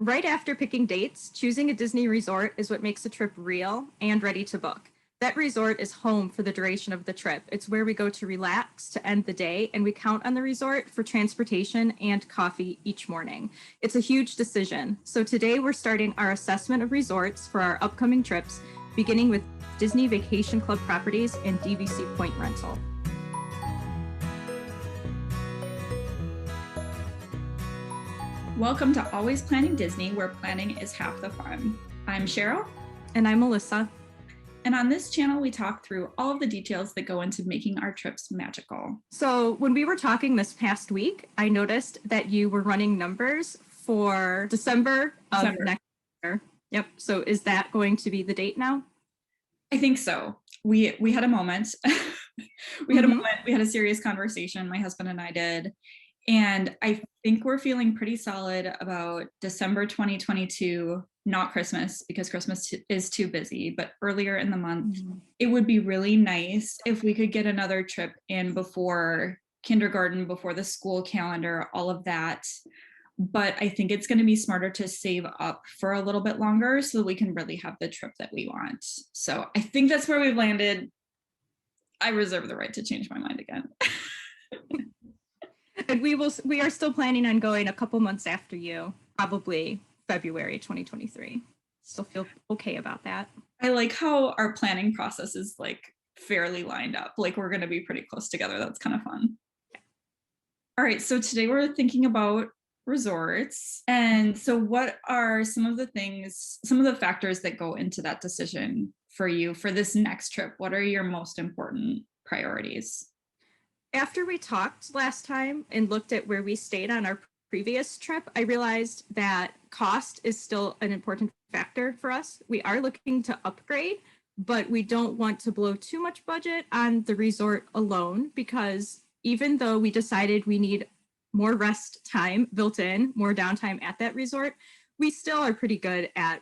Right after picking dates, choosing a Disney resort is what makes a trip real and ready to book. That resort is home for the duration of the trip. It's where we go to relax, to end the day, and we count on the resort for transportation and coffee each morning. It's a huge decision. So today we're starting our assessment of resorts for our upcoming trips, beginning with Disney Vacation Club properties and DVC Point Rental. Welcome to Always Planning Disney, where planning is half the fun. I'm Cheryl. And I'm Melissa. And on this channel, we talk through all of the details that go into making our trips magical. So when we were talking this past week, I noticed that you were running numbers for December of next year. Yep. So is that going to be the date now? I think so. We had a moment. We had a serious conversation, my husband and I did. And I think we're feeling pretty solid about December 2022, not Christmas, because Christmas is too busy, but earlier in the month. It would be really nice if we could get another trip in before kindergarten, before the school calendar, all of that. But I think it's going to be smarter to save up for a little bit longer so that we can really have the trip that we want. So I think that's where we've landed. I reserve the right to change my mind again. And we are still planning on going a couple months after you, probably February 2023. Still feel okay about that. I like how our planning process is like fairly lined up. Like we're going to be pretty close together. That's kind of fun. Yeah. All right. So today we're thinking about resorts. And so what are some of the factors that go into that decision for you for this next trip? What are your most important priorities? After we talked last time and looked at where we stayed on our previous trip, I realized that cost is still an important factor for us. We are looking to upgrade, but we don't want to blow too much budget on the resort alone, because even though we decided we need more rest time built in, more downtime at that resort, we still are pretty good at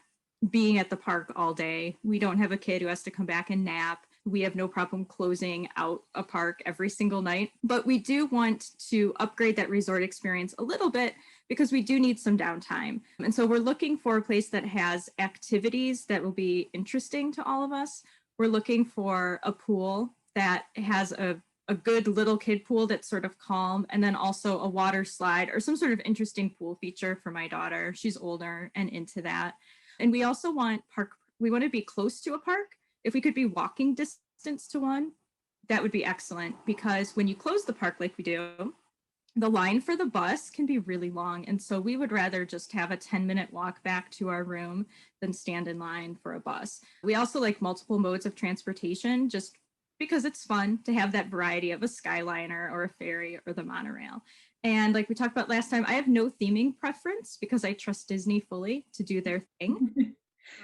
being at the park all day. We don't have a kid who has to come back and nap. We have no problem closing out a park every single night, but we do want to upgrade that resort experience a little bit because we do need some downtime. And so we're looking for a place that has activities that will be interesting to all of us. We're looking for a pool that has a good little kid pool that's sort of calm, and then also a water slide or some sort of interesting pool feature for my daughter. She's older and into that. And we also want we want to be close to a park. If we could be walking distance to one, that would be excellent, because when you close the park like we do, the line for the bus can be really long. And so we would rather just have a 10-minute walk back to our room than stand in line for a bus. We also like multiple modes of transportation, just because it's fun to have that variety of a Skyliner or a ferry or the monorail. And like we talked about last time, I have no theming preference because I trust Disney fully to do their thing.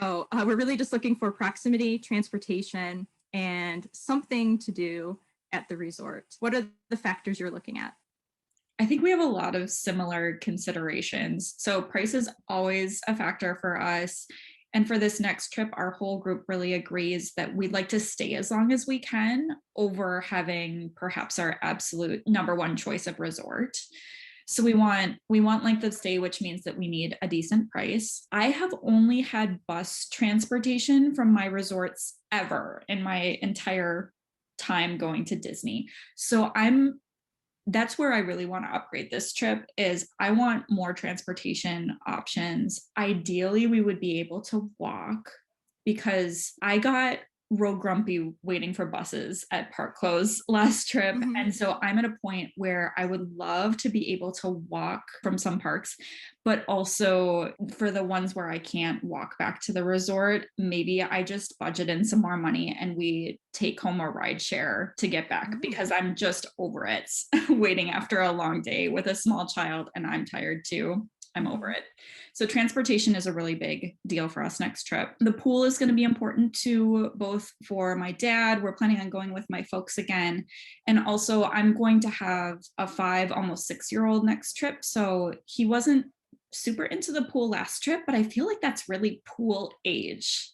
So we're really just looking for proximity, transportation, and something to do at the resort. What are the factors you're looking at? I think we have a lot of similar considerations. So price is always a factor for us. And for this next trip, our whole group really agrees that we'd like to stay as long as we can over having perhaps our absolute number one choice of resort. So we want length of stay, which means that we need a decent price. I have only had bus transportation from my resorts ever in my entire time going to Disney. So that's where I really want to upgrade this trip. Is I want more transportation options. Ideally, we would be able to walk, because I got real grumpy waiting for buses at park close last trip. And so I'm at a point where I would love to be able to walk from some parks, but also for the ones where I can't walk back to the resort, maybe I just budget in some more money and we take home a ride share to get back, because I'm just over it waiting after a long day with a small child, and I'm tired too. I'm over it. So transportation is a really big deal for us next trip. The pool is going to be important too, both for my dad. We're planning on going with my folks again. And also I'm going to have a 5, almost 6-year-old next trip. So he wasn't super into the pool last trip, but I feel like that's really pool age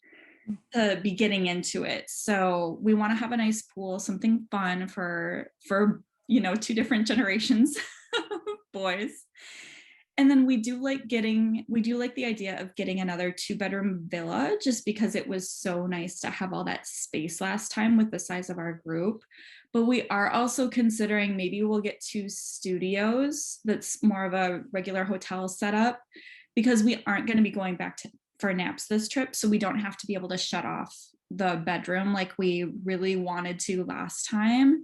to be getting into it. So we want to have a nice pool, something fun for 2 different generations of boys. And then we do like the idea of getting another 2-bedroom villa, just because it was so nice to have all that space last time with the size of our group. But we are also considering maybe we'll get 2 studios that's more of a regular hotel setup, because we aren't going to be going back for naps this trip. So we don't have to be able to shut off the bedroom like we really wanted to last time.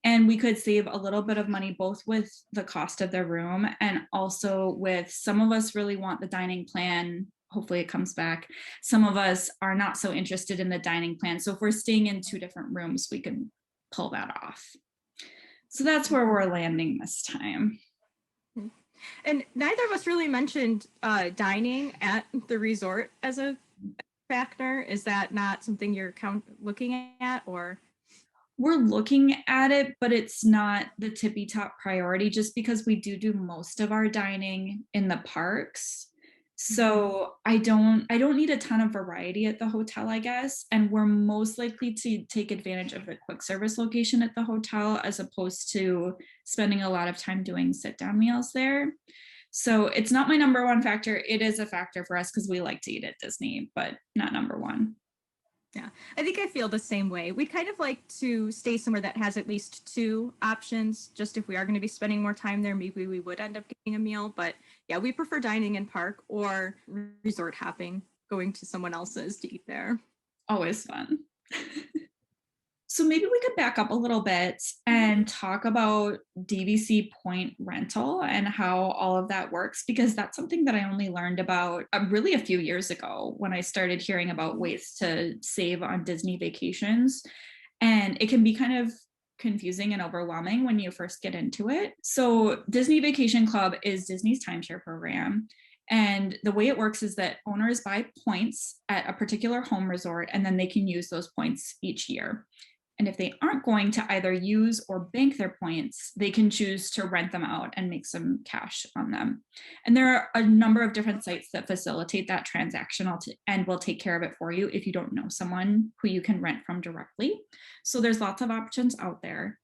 And we could save a little bit of money, both with the cost of the room and also with, some of us really want the dining plan. Hopefully it comes back. Some of us are not so interested in the dining plan. So if we're staying in 2 different rooms, we can pull that off. So that's where we're landing this time. And neither of us really mentioned dining at the resort as a factor. Is that not something you're looking at, or? We're looking at it, but it's not the tippy top priority, just because we do most of our dining in the parks. So I don't need a ton of variety at the hotel, I guess. And we're most likely to take advantage of the quick service location at the hotel, as opposed to spending a lot of time doing sit down meals there. So it's not my number one factor. It is a factor for us because we like to eat at Disney, but not number one. Yeah, I think I feel the same way. We'd kind of like to stay somewhere that has at least 2 options. Just if we are going to be spending more time there, maybe we would end up getting a meal. But yeah, we prefer dining in park or resort hopping, going to someone else's to eat there. Always fun. So maybe we could back up a little bit and talk about DVC point rental and how all of that works, because that's something that I only learned about really a few years ago when I started hearing about ways to save on Disney vacations. And it can be kind of confusing and overwhelming when you first get into it. So Disney Vacation Club is Disney's timeshare program. And the way it works is that owners buy points at a particular home resort, and then they can use those points each year. And if they aren't going to either use or bank their points, they can choose to rent them out and make some cash on them. And there are a number of different sites that facilitate that transaction and will take care of it for you if you don't know someone who you can rent from directly. So there's lots of options out there.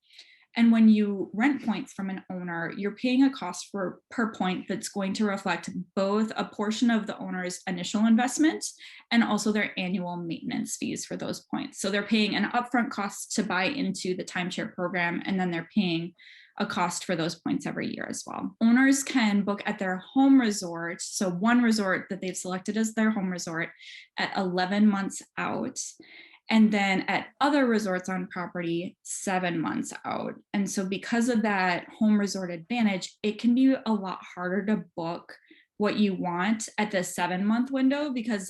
And when you rent points from an owner, you're paying a cost per point that's going to reflect both a portion of the owner's initial investment and also their annual maintenance fees for those points. So they're paying an upfront cost to buy into the timeshare program, and then they're paying a cost for those points every year as well. Owners can book at their home resort, so one resort that they've selected as their home resort, at 11 months out. And then at other resorts on property, 7 months out. And so because of that home resort advantage, it can be a lot harder to book what you want at the 7-month window, because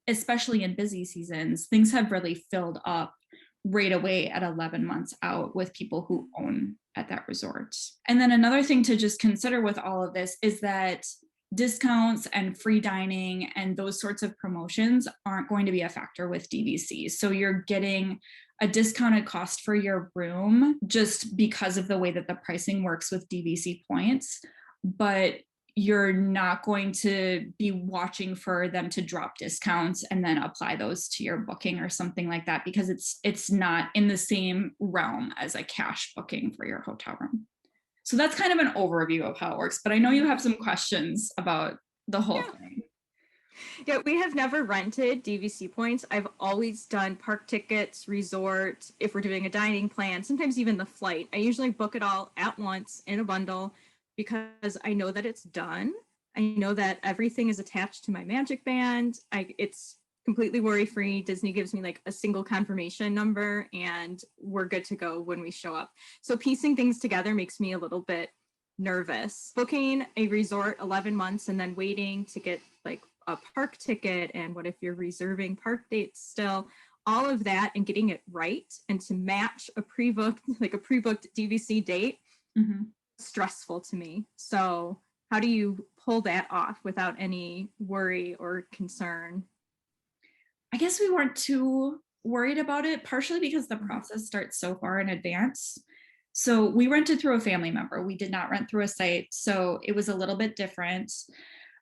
especially in busy seasons, things have really filled up right away at 11 months out with people who own at that resort. And then another thing to just consider with all of this is that discounts and free dining and those sorts of promotions aren't going to be a factor with DVC. So you're getting a discounted cost for your room just because of the way that the pricing works with DVC points, but you're not going to be watching for them to drop discounts and then apply those to your booking or something like that, because it's not in the same realm as a cash booking for your hotel room. So that's kind of an overview of how it works, but I know you have some questions about the whole thing. Yeah, we have never rented DVC points. I've always done park tickets, resort, if we're doing a dining plan, sometimes even the flight. I usually book it all at once in a bundle because I know that it's done. I know that everything is attached to my Magic Band. It's completely worry-free. Disney gives me like a single confirmation number and we're good to go when we show up. So piecing things together makes me a little bit nervous. Booking a resort 11 months and then waiting to get like a park ticket, and what if you're reserving park dates still, all of that, and getting it right and to match a pre-booked DVC date, stressful to me. So how do you pull that off without any worry or concern? I guess we weren't too worried about it, partially because the process starts so far in advance. So we rented through a family member. We did not rent through a site. So it was a little bit different,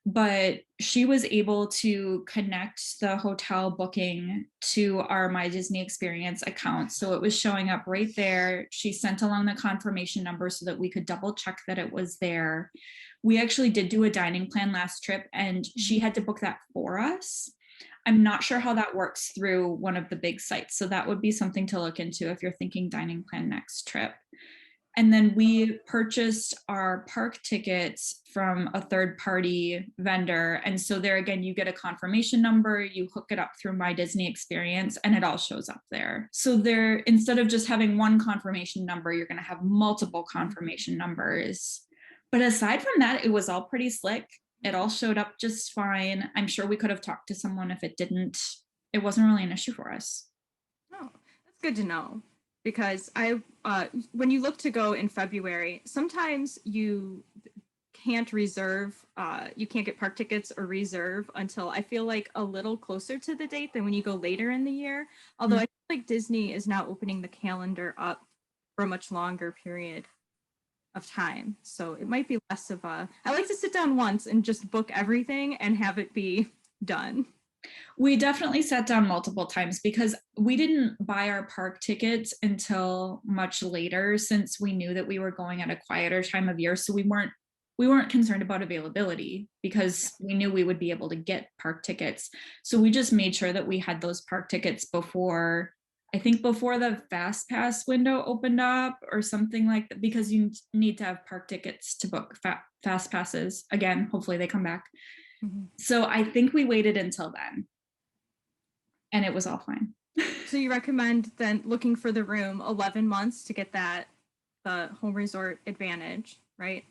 but she was able to connect the hotel booking to our My Disney Experience account. So it was showing up right there. She sent along the confirmation number so that we could double check that it was there. We actually did do a dining plan last trip, and she had to book that for us. I'm not sure how that works through one of the big sites. So that would be something to look into if you're thinking dining plan next trip. And then we purchased our park tickets from a third party vendor. And so there again, you get a confirmation number, you hook it up through My Disney Experience, and it all shows up there. So there, instead of just having one confirmation number, you're going to have multiple confirmation numbers. But aside from that, it was all pretty slick. It all showed up just fine. I'm sure we could have talked to someone if it didn't. It wasn't really an issue for us. Oh, that's good to know. Because when you look to go in February, sometimes you can't reserve, you can't get park tickets or reserve until I feel like a little closer to the date than when you go later in the year. Although I feel like Disney is now opening the calendar up for a much longer period of time. So it might be less of I like to sit down once and just book everything and have it be done. We definitely sat down multiple times because we didn't buy our park tickets until much later, since we knew that we were going at a quieter time of year. So we weren't concerned about availability because we knew we would be able to get park tickets. So we just made sure that we had those park tickets before the fast pass window opened up or something like that, because you need to have park tickets to book fast passes. Again, hopefully they come back. Mm-hmm. So I think we waited until then and it was all fine. So you recommend then looking for the room 11 months to get the home resort advantage, right?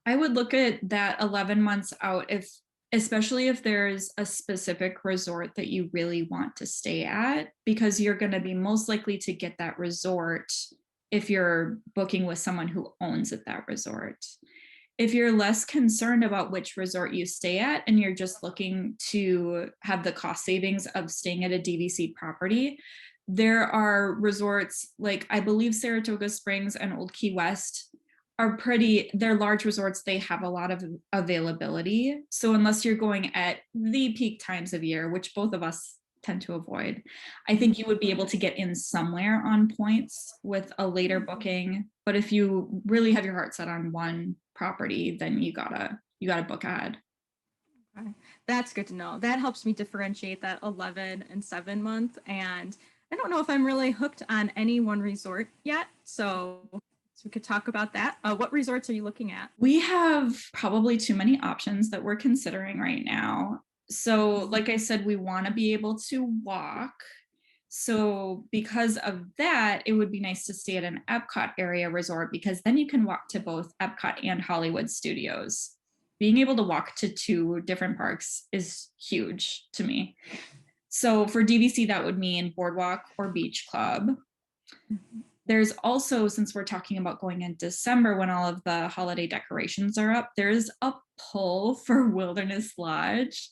I would look at that 11 months out, especially if there's a specific resort that you really want to stay at, because you're going to be most likely to get that resort if you're booking with someone who owns at that resort. If you're less concerned about which resort you stay at and you're just looking to have the cost savings of staying at a DVC property, there are resorts like, I believe Saratoga Springs and Old Key West they're large resorts. They have a lot of availability. So unless you're going at the peak times of year, which both of us tend to avoid, I think you would be able to get in somewhere on points with a later booking. But if you really have your heart set on one property, then you gotta book ahead. Okay. That's good to know. That helps me differentiate that 11 and 7 month. And I don't know if I'm really hooked on any one resort yet. So we could talk about that. What resorts are you looking at? We have probably too many options that we're considering right now. So like I said, we want to be able to walk. So because of that, it would be nice to stay at an Epcot area resort, because then you can walk to both Epcot and Hollywood Studios. Being able to walk to two different parks is huge to me. So for DVC, that would mean Boardwalk or Beach Club. There's also, since we're talking about going in December when all of the holiday decorations are up, there's a pull for Wilderness Lodge.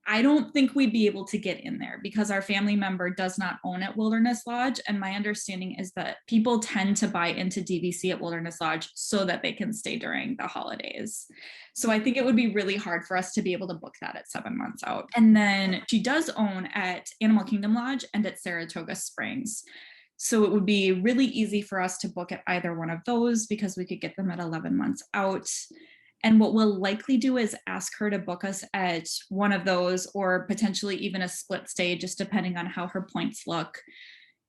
I don't think we'd be able to get in there because our family member does not own at Wilderness Lodge. And my understanding is that people tend to buy into DVC at Wilderness Lodge so that they can stay during the holidays. So I think it would be really hard for us to be able to book that at 7 months out. And then she does own at Animal Kingdom Lodge and at Saratoga Springs. So it would be really easy for us to book at either one of those because we could get them at 11 months out. And what we'll likely do is ask her to book us at one of those, or potentially even a split stay, just depending on how her points look.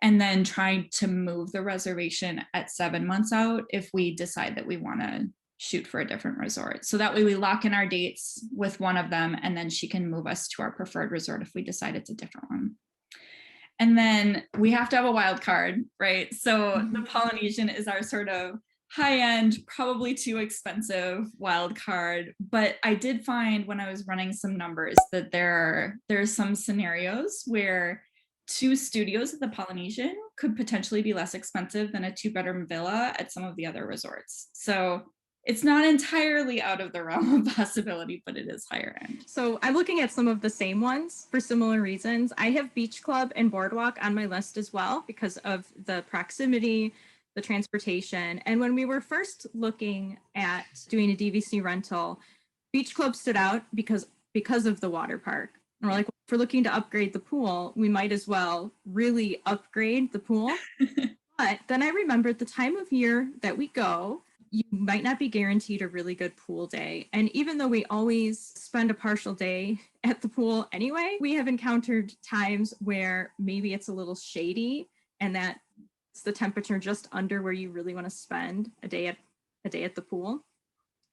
And then try to move the reservation at 7 months out if we decide that we want to shoot for a different resort. So that way we lock in our dates with one of them, and then she can move us to our preferred resort if we decide it's a different one. And then we have to have a wild card, right? So the Polynesian is our sort of high-end, probably too expensive wild card. But I did find when I was running some numbers that there's some scenarios where 2 studios at the Polynesian could potentially be less expensive than a 2-bedroom villa at some of the other resorts. So it's not entirely out of the realm of possibility, but it is higher end. So I'm looking at some of the same ones for similar reasons. I have Beach Club and Boardwalk on my list as well because of the proximity, the transportation. And when we were first looking at doing a DVC rental, Beach Club stood out because of the water park. And we're like, if we're looking to upgrade the pool, we might as well really upgrade the pool. But then I remembered the time of year that we go, you might not be guaranteed a really good pool day. And even though we always spend a partial day at the pool anyway, we have encountered times where maybe it's a little shady and that it's the temperature just under where you really want to spend a day at the pool.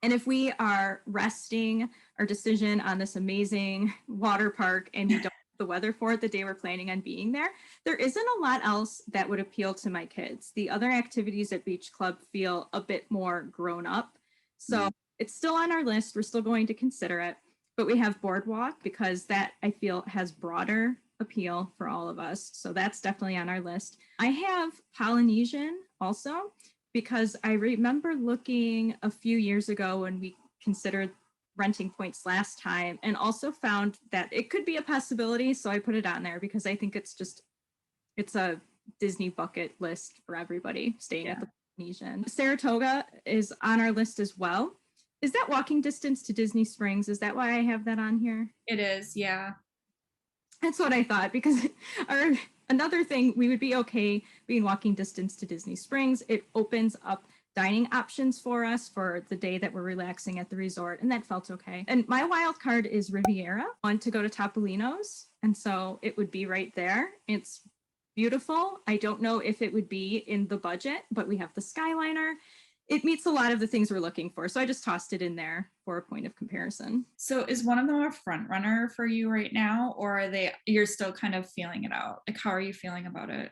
And if we are resting our decision on this amazing water park and we don't have the weather for it the day we're planning on being there, there isn't a lot else that would appeal to my kids. The other activities at Beach Club feel a bit more grown up. So it's still on our list. We're still going to consider it. But we have Boardwalk because that I feel has broader appeal for all of us. So that's definitely on our list. I have Polynesian also, because I remember looking a few years ago when we considered renting points last time and also found that it could be a possibility. So I put it on there because I think it's a Disney bucket list for everybody staying at the Polynesian. Saratoga is on our list as well. Is that walking distance to Disney Springs? Is that why I have that on here? It is, yeah. That's what I thought, because another thing, we would be okay being walking distance to Disney Springs. It opens up dining options for us for the day that we're relaxing at the resort, and that felt okay. And my wild card is Riviera. I want to go to Topolino's, and so it would be right there. It's beautiful. I don't know if it would be in the budget, but we have the Skyliner. It meets a lot of the things we're looking for. So I just tossed it in there for a point of comparison. So is one of them a front runner for you right now, or you're still kind of feeling it out? Like, how are you feeling about it?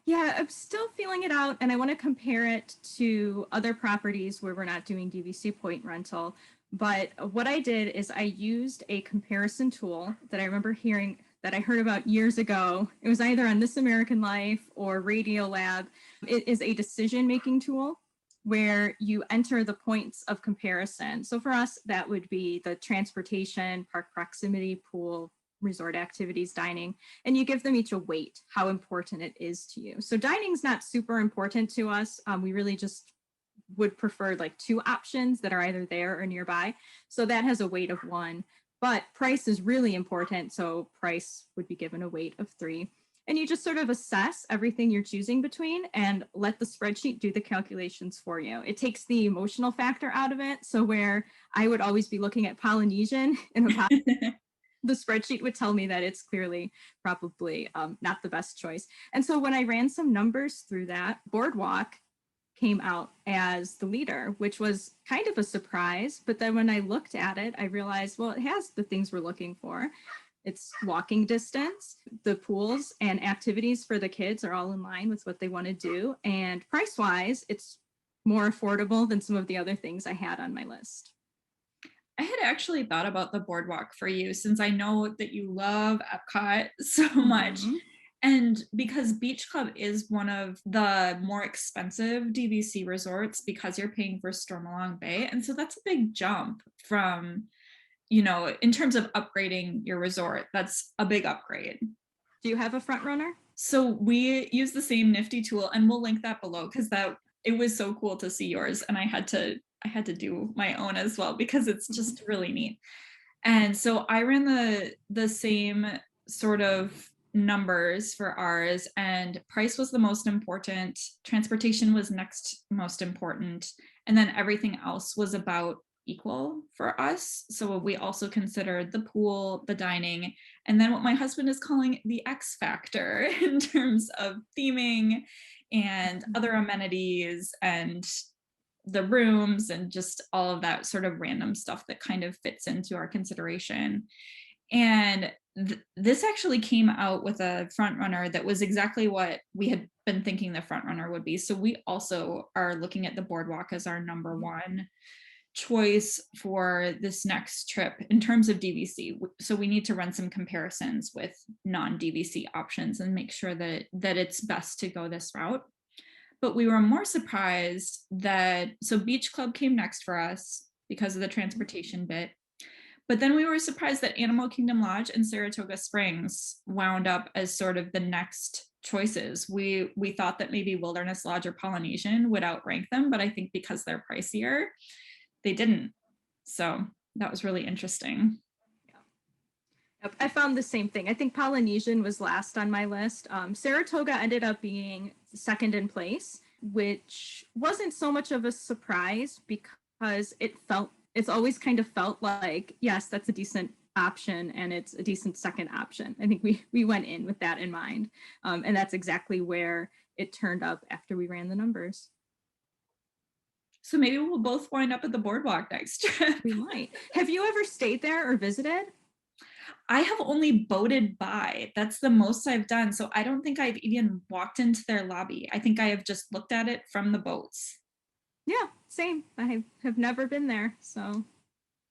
Yeah, I'm still feeling it out, and I want to compare it to other properties where we're not doing DVC point rental. But what I did is I used a comparison tool that I remember that I heard about years ago. It was either on This American Life or Radiolab. It is a decision-making tool where you enter the points of comparison. So for us, that would be the transportation, park proximity, pool, resort activities, dining, and you give them each a weight, how important it is to you. So dining's not super important to us. We really just would prefer like 2 options that are either there or nearby. So that has a weight of 1, but price is really important. So price would be given a weight of 3. And you just sort of assess everything you're choosing between and let the spreadsheet do the calculations for you. It takes the emotional factor out of it. So where I would always be looking at Polynesian in a the spreadsheet would tell me that it's clearly probably not the best choice. And so when I ran some numbers through that, Boardwalk came out as the leader, which was kind of a surprise. But then when I looked at it, I realized, well, it has the things we're looking for. It's walking distance, the pools and activities for the kids are all in line with what they want to do. And price-wise, it's more affordable than some of the other things I had on my list. I had actually thought about the Boardwalk for you, since I know that you love Epcot so much. And because Beach Club is one of the more expensive DVC resorts because you're paying for Stormalong Bay. And so that's a big jump from, in terms of upgrading your resort. That's a big upgrade. Do you have a front runner? So we use the same nifty tool, and we'll link that below because it was so cool to see yours, and I had to do my own as well because it's just really neat. And so I ran the same sort of numbers for ours, and price was the most important, transportation was next most important, and then everything else was about equal for us. So we also considered the pool, the dining, and then what my husband is calling the X factor in terms of theming and other amenities and the rooms and just all of that sort of random stuff that kind of fits into our consideration. And this actually came out with a front runner that was exactly what we had been thinking the front runner would be. So we also are looking at the Boardwalk as our number 1 choice for this next trip in terms of DVC. So we need to run some comparisons with non-DVC options and make sure that it's best to go this route. But we were more surprised so Beach Club came next for us because of the transportation bit. But then we were surprised that Animal Kingdom Lodge and Saratoga Springs wound up as sort of the next choices. We thought that maybe Wilderness Lodge or Polynesian would outrank them, but I think because they're pricier, they didn't. So that was really interesting. Yep, I found the same thing. I think Polynesian was last on my list. Saratoga ended up being second in place. which wasn't so much of a surprise because it's always kind of felt like, yes, that's a decent option and it's a decent second option. I think we went in with that in mind. And that's exactly where it turned up after we ran the numbers. So maybe we'll both wind up at the Boardwalk next trip. We might. Have you ever stayed there or visited? I have only boated by. That's the most I've done. So I don't think I've even walked into their lobby. I think I have just looked at it from the boats. Yeah, same. I have never been there. So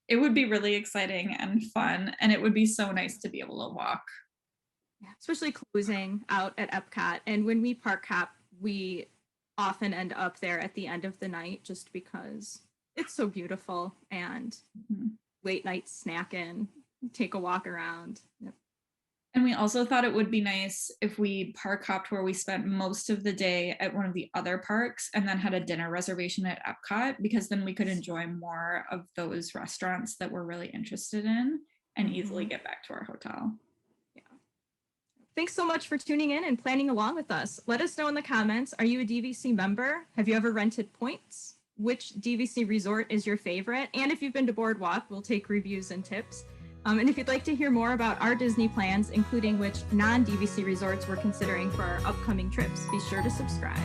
It would be really exciting and fun. And it would be so nice to be able to walk. yeah, especially closing out at Epcot. And when we park hop, we often end up there at the end of the night just because it's so beautiful and late night snacking, take a walk around. Yep. And we also thought it would be nice if we park hopped where we spent most of the day at one of the other parks and then had a dinner reservation at Epcot, because then we could enjoy more of those restaurants that we're really interested in and easily get back to our hotel. Thanks so much for tuning in and planning along with us. Let us know in the comments, are you a DVC member? Have you ever rented points? Which DVC resort is your favorite? And if you've been to Boardwalk, we'll take reviews and tips. And if you'd like to hear more about our Disney plans, including which non-DVC resorts we're considering for our upcoming trips, be sure to subscribe.